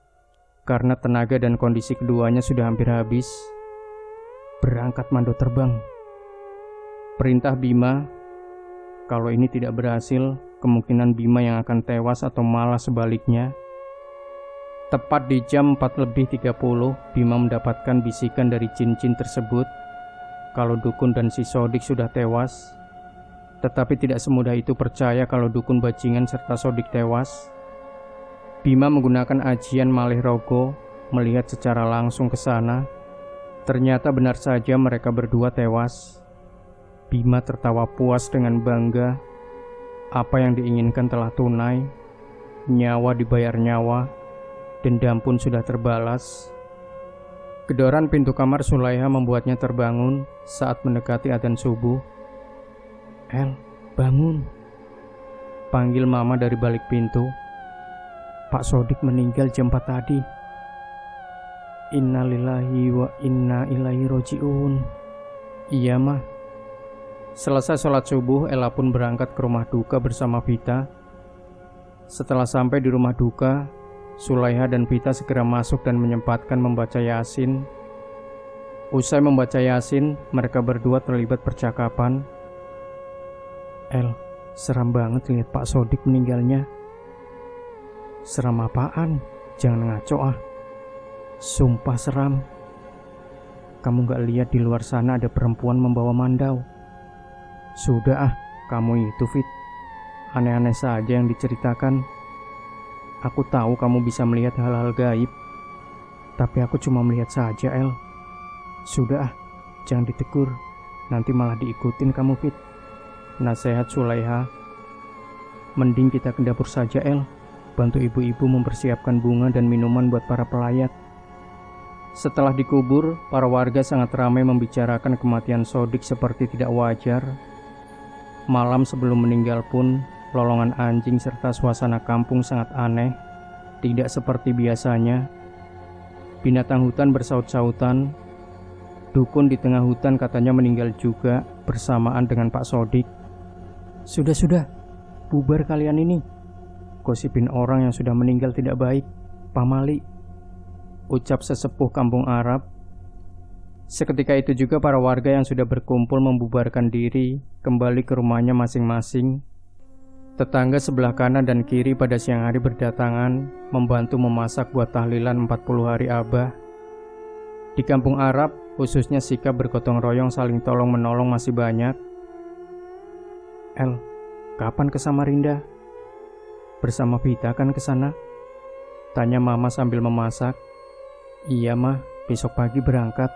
karena tenaga dan kondisi keduanya sudah hampir habis. Berangkat Mando terbang. Perintah Bima. Kalau ini tidak berhasil, kemungkinan Bima yang akan tewas atau malah sebaliknya. Tepat di jam 4:30, Bima mendapatkan bisikan dari jin-jin tersebut kalau Dukun dan si Sodik sudah tewas. Tetapi tidak semudah itu percaya kalau Dukun bajingan serta Sodik tewas. Bima menggunakan ajian Malih Rogo melihat secara langsung ke sana. Ternyata benar saja mereka berdua tewas. Bima tertawa puas dengan bangga. Apa yang diinginkan telah tunai. Nyawa dibayar nyawa. Dendam pun sudah terbalas. Gedoran pintu kamar Sulaiha membuatnya terbangun saat mendekati adzan subuh. "El, bangun," panggil mama dari balik pintu. "Pak Sodik meninggal jam 4 tadi." "Innalillahi wa inna ilaihi roji'un." "Iya mah." Selesai sholat subuh, Ella pun berangkat ke rumah duka bersama Vita. Setelah sampai di rumah duka, Sulaiha dan Vita segera masuk dan menyempatkan membaca Yasin. Usai membaca Yasin, mereka berdua terlibat percakapan. "El, seram banget lihat Pak Sodik meninggalnya." "Seram apaan? Jangan ngaco ah." "Sumpah seram. Kamu gak lihat di luar sana ada perempuan membawa mandau?" "Sudah ah, kamu itu Fit. Aneh-aneh saja yang diceritakan. Aku tahu kamu bisa melihat hal-hal gaib, tapi aku cuma melihat saja, El. Sudah ah, jangan ditegur. Nanti malah diikutin kamu, Fit." Nasihat Sulaiha. "Mending kita ke dapur saja, El. Bantu ibu-ibu mempersiapkan bunga dan minuman buat para pelayat." Setelah dikubur, para warga sangat ramai membicarakan kematian Sodik seperti tidak wajar. Malam sebelum meninggal pun, lolongan anjing serta suasana kampung sangat aneh, tidak seperti biasanya. Binatang hutan bersaut-sautan. Dukun di tengah hutan katanya meninggal juga bersamaan dengan Pak Sodik. Sudah, bubar kalian ini. Gosipin orang yang sudah meninggal tidak baik, pamali," ucap sesepuh kampung Arab. Seketika itu juga para warga yang sudah berkumpul membubarkan diri kembali ke rumahnya masing-masing. Tetangga sebelah kanan dan kiri pada siang hari berdatangan membantu memasak buat tahlilan 40 hari Abah. Di kampung Arab, khususnya sikap bergotong royong saling tolong-menolong masih banyak. "El, kapan ke Samarinda?" "Bersama Vita kan ke sana?" tanya mama sambil memasak. "Iya mah, besok pagi berangkat.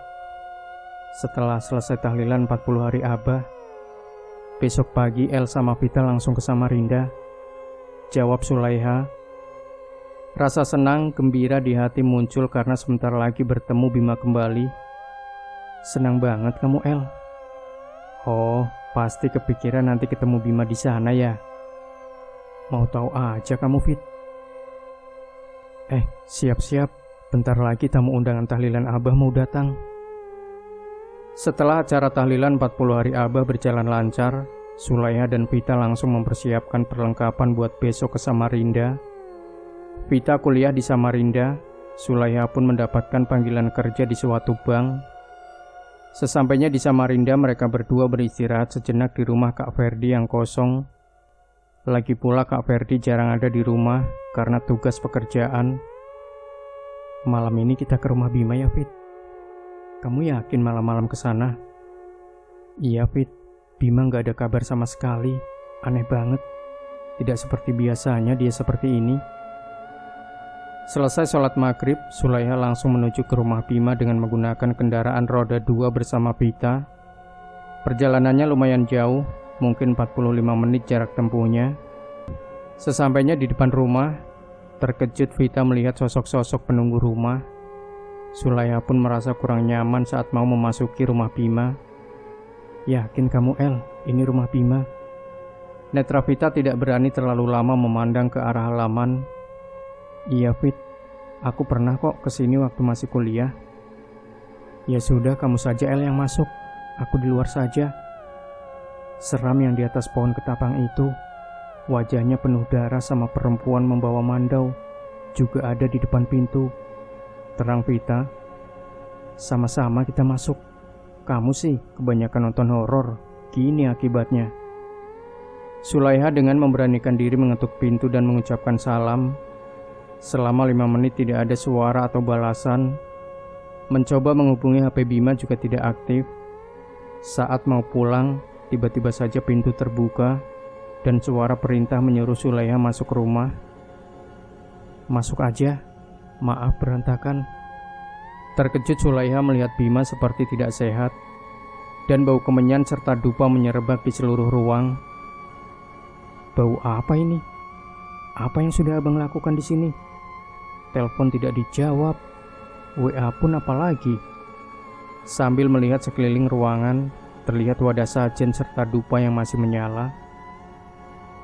Setelah selesai tahlilan 40 hari Abah, besok pagi El sama Vita langsung ke Samarinda," jawab Sulaiha. Rasa senang, gembira di hati muncul karena sebentar lagi bertemu Bima kembali. "Senang banget kamu, El." "Oh, pasti kepikiran nanti ketemu Bima di sana ya." "Mau tahu aja kamu, Fit." Siap-siap, bentar lagi tamu undangan tahlilan Abah mau datang." Setelah acara tahlilan 40 hari Abah berjalan lancar, Sulaiha dan Vita langsung mempersiapkan perlengkapan buat besok ke Samarinda. Vita kuliah di Samarinda, Sulaiha pun mendapatkan panggilan kerja di suatu bank. Sesampainya di Samarinda, mereka berdua beristirahat sejenak di rumah Kak Ferdi yang kosong. Lagi pula Kak Ferdi jarang ada di rumah karena tugas pekerjaan. "Malam ini kita ke rumah Bima ya, Fit? Kamu yakin malam-malam ke sana?" "Iya, Fit. Bima gak ada kabar sama sekali. Aneh banget. Tidak seperti biasanya dia seperti ini." Selesai sholat maghrib, Sulaiha langsung menuju ke rumah Bima dengan menggunakan kendaraan roda 2 bersama Vita. Perjalanannya lumayan jauh, mungkin 45 menit jarak tempuhnya. Sesampainya di depan rumah, terkejut Vita melihat sosok-sosok penunggu rumah. Sulaiha pun merasa kurang nyaman saat mau memasuki rumah Bima. "Yakin kamu, El, ini rumah Bima?" Netra Vita tidak berani terlalu lama memandang ke arah halaman. "Iya, Fit. Aku pernah kok kesini waktu masih kuliah." "Ya sudah, kamu saja El yang masuk. Aku di luar saja." Seram yang di atas pohon ketapang itu. Wajahnya penuh darah sama perempuan membawa mandau juga ada di depan pintu. terang Vita. Sama-sama kita masuk. Kamu sih kebanyakan nonton horor. Gini akibatnya. Sulaiha dengan memberanikan diri mengetuk pintu dan mengucapkan salam. Selama 5 menit tidak ada suara atau balasan. Mencoba menghubungi HP Bima juga tidak aktif. Saat mau pulang, tiba-tiba saja pintu terbuka dan suara perintah menyuruh Sulaiha masuk rumah. Masuk aja, maaf berantakan. Terkejut Sulaiha melihat Bima seperti tidak sehat dan bau kemenyan serta dupa menyerebak di seluruh ruang. Bau apa ini? Apa yang sudah abang lakukan di sini? Telepon tidak dijawab, WA pun apalagi. Sambil melihat sekeliling ruangan, terlihat wadah sajen serta dupa yang masih menyala.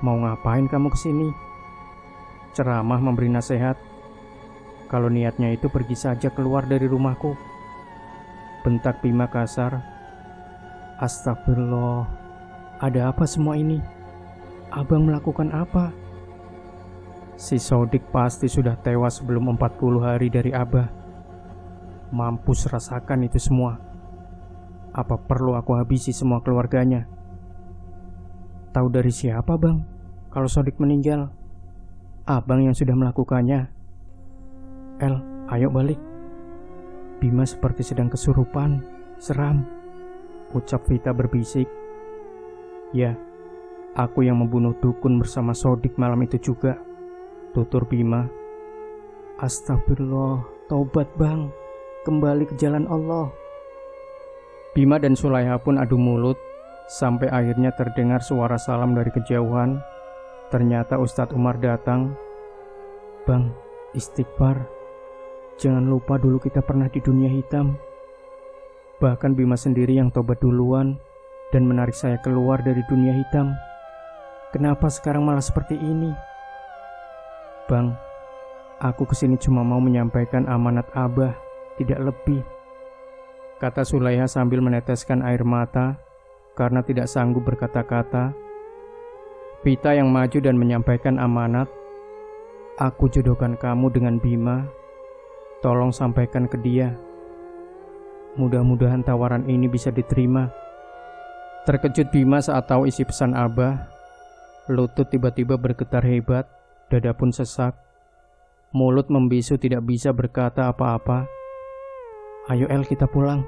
Mau ngapain kamu kesini? Ceramah memberi nasihat. Kalau niatnya itu pergi saja keluar dari rumahku. Bentak Bima kasar. Astagfirullah, ada apa semua ini? Abang melakukan apa? Si Sodik pasti sudah tewas sebelum 40 hari dari Abah. Mampus rasakan itu semua. Apa perlu aku habisi semua keluarganya? Tahu dari siapa bang? Kalau Sodik meninggal, abang yang sudah melakukannya. El, ayo balik. Bima seperti sedang kesurupan. Seram, ucap Vita berbisik. Ya, aku yang membunuh dukun bersama Sodik malam itu juga, tutur Bima. Astagfirullah, taubat bang, kembali ke jalan Allah. Bima dan Sulaiha pun adu mulut, sampai akhirnya terdengar suara salam dari kejauhan. Ternyata Ustadz Umar datang. Bang, istighfar. Jangan lupa dulu kita pernah di dunia hitam. Bahkan Bima sendiri yang tobat duluan dan menarik saya keluar dari dunia hitam. Kenapa sekarang malah seperti ini? Bang, aku kesini cuma mau menyampaikan amanat Abah, tidak lebih, kata Sulaiha sambil meneteskan air mata karena tidak sanggup berkata-kata. Vita yang maju dan menyampaikan amanat. Aku jodohkan kamu dengan Bima. Tolong sampaikan ke dia. Mudah-mudahan tawaran ini bisa diterima. Terkejut Bima saat tahu isi pesan Abah. Lutut tiba-tiba bergetar hebat, dada pun sesak. Mulut membisu tidak bisa berkata apa-apa. Ayo El, kita pulang.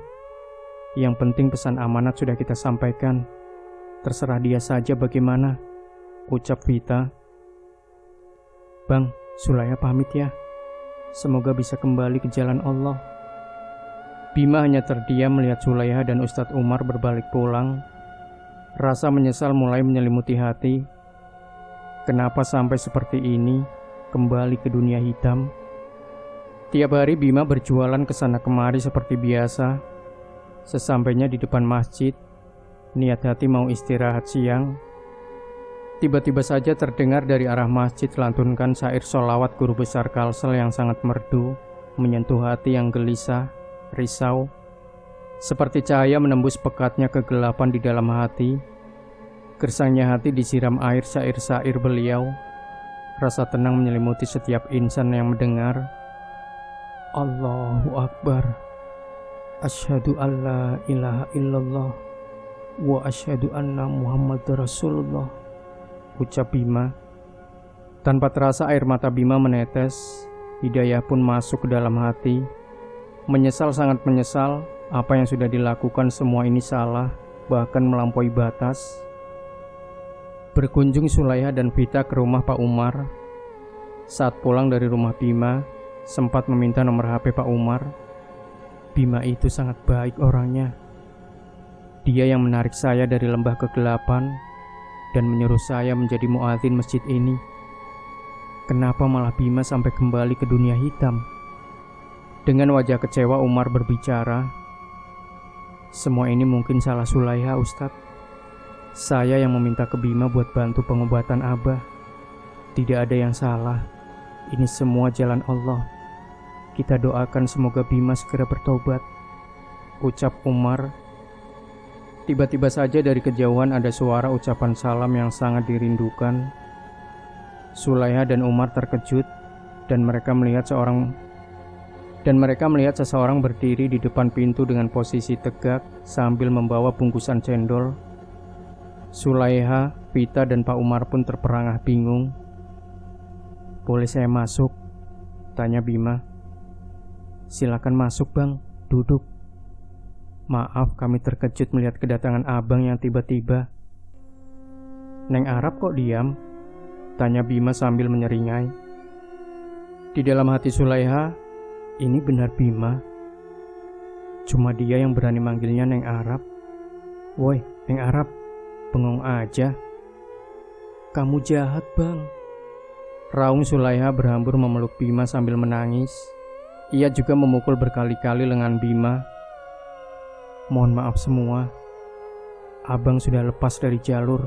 Yang penting pesan amanat sudah kita sampaikan. Terserah dia saja bagaimana, ucap Vita. Bang, Sulaiha pamit ya. Semoga bisa kembali ke jalan Allah. Bima hanya terdiam melihat Sulaiha dan Ustadz Umar berbalik pulang. Rasa menyesal mulai menyelimuti hati. Kenapa sampai seperti ini, kembali ke dunia hitam? Tiap hari Bima berjualan kesana kemari seperti biasa. Sesampainya di depan masjid, niat hati mau istirahat siang. Tiba-tiba saja terdengar dari arah masjid lantunkan syair sholawat guru besar Kalsel yang sangat merdu, menyentuh hati yang gelisah, risau. Seperti cahaya menembus pekatnya kegelapan di dalam hati. Gersangnya hati disiram air syair-syair beliau. Rasa tenang menyelimuti setiap insan yang mendengar. Allahu Akbar. Asyhadu alla ilaha illallah wa asyhadu anna Muhammadar Rasulullah, ucap Bima. Tanpa terasa air mata Bima menetes. Hidayah pun masuk ke dalam hati. Menyesal, sangat menyesal. Apa yang sudah dilakukan semua ini salah, bahkan melampaui batas. Berkunjung Sulaiha dan Vita ke rumah Pak Umar. Saat pulang dari rumah Bima, sempat meminta nomor HP Pak Umar. Bima itu sangat baik orangnya. Dia yang menarik saya dari lembah kegelapan dan menyuruh saya menjadi muadzin masjid ini. Kenapa malah Bima sampai kembali ke dunia hitam? Dengan wajah kecewa Umar berbicara, semua ini mungkin salah Sulaiha, Ustadz. Saya yang meminta ke Bima buat bantu pengobatan Abah. Tidak ada yang salah. Ini semua jalan Allah. Kita doakan semoga Bima segera bertobat, ucap Umar. Tiba-tiba saja dari kejauhan ada suara ucapan salam yang sangat dirindukan. Sulaiha dan Umar terkejut dan mereka melihat seorang dan mereka melihat seseorang berdiri di depan pintu dengan posisi tegak sambil membawa bungkusan cendol. Sulaiha, Vita, dan Pak Umar pun terperangah bingung. "Boleh saya masuk?" tanya Bima. "Silakan masuk bang, duduk." "Maaf, kami terkejut melihat kedatangan abang yang tiba-tiba." "Neng Arab kok diam?" tanya Bima sambil menyeringai. Di dalam hati Sulaiha, ini benar Bima. Cuma dia yang berani manggilnya Neng Arab. "Woi, Neng Arab, bengong aja." "Kamu jahat bang." Raung Sulaiha berhambur memeluk Bima sambil menangis. Ia juga memukul berkali-kali lengan Bima. "Mohon maaf semua. Abang sudah lepas dari jalur.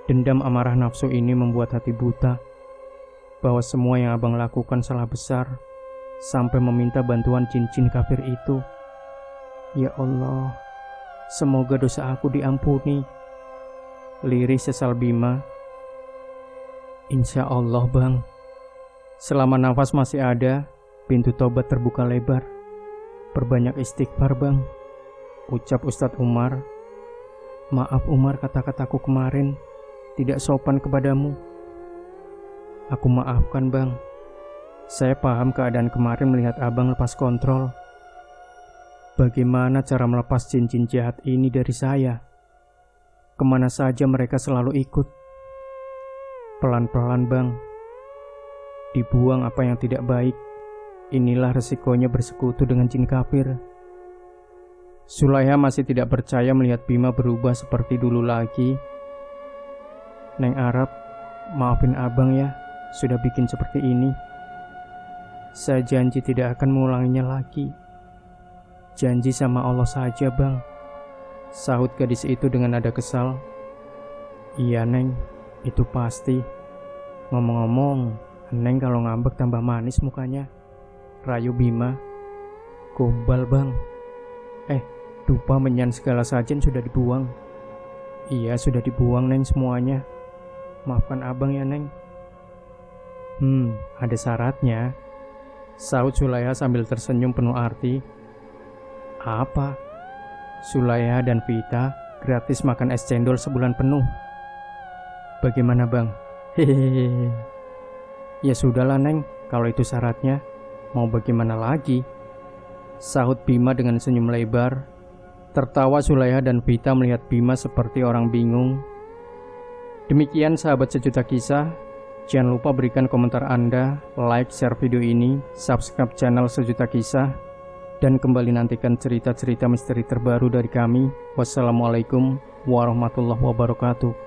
Dendam amarah nafsu ini membuat hati buta bahwa semua yang abang lakukan salah besar, sampai meminta bantuan jin-jin kafir itu. Ya Allah, semoga dosa aku diampuni." Lirih sesal Bima. "Insya Allah bang. Selama nafas masih ada, pintu tobat terbuka lebar. Perbanyak istighfar bang," ucap Ustadz Umar. "Maaf Umar, kata-kataku kemarin tidak sopan kepadamu." "Aku maafkan bang. Saya paham keadaan kemarin melihat abang lepas kontrol. Bagaimana cara melepas jin-jin jahat ini dari saya? Kemana saja mereka selalu ikut. Pelan-pelan bang. Dibuang apa yang tidak baik. Inilah resikonya bersekutu dengan jin kafir." Sulaiha masih tidak percaya melihat Bima berubah seperti dulu lagi. "Neng Arab, maafin abang ya, sudah bikin seperti ini. Saya janji tidak akan mengulanginya lagi." "Janji sama Allah saja bang," sahut gadis itu dengan nada kesal. "Iya Neng, itu pasti. Ngomong-ngomong, Neng kalau ngambek tambah manis mukanya," rayu Bima. "Gombal bang. Dupa menyan segala sajen sudah dibuang." "Iya sudah dibuang Neng semuanya. Maafkan abang ya Neng." Ada syaratnya," sahut Sulaiha sambil tersenyum penuh arti. "Apa?" "Sulaiha dan Vita gratis makan es cendol sebulan penuh." "Bagaimana bang?" "Hehehe." "Ya sudahlah Neng, kalau itu syaratnya, mau bagaimana lagi?" sahut Bima dengan senyum lebar. Tertawa Sulaiha dan Vita melihat Bima seperti orang bingung. Demikian sahabat sejuta kisah. Jangan lupa berikan komentar Anda, like, share video ini, subscribe channel Sejuta Kisah, dan kembali nantikan cerita-cerita misteri terbaru dari kami. Wassalamualaikum warahmatullahi wabarakatuh.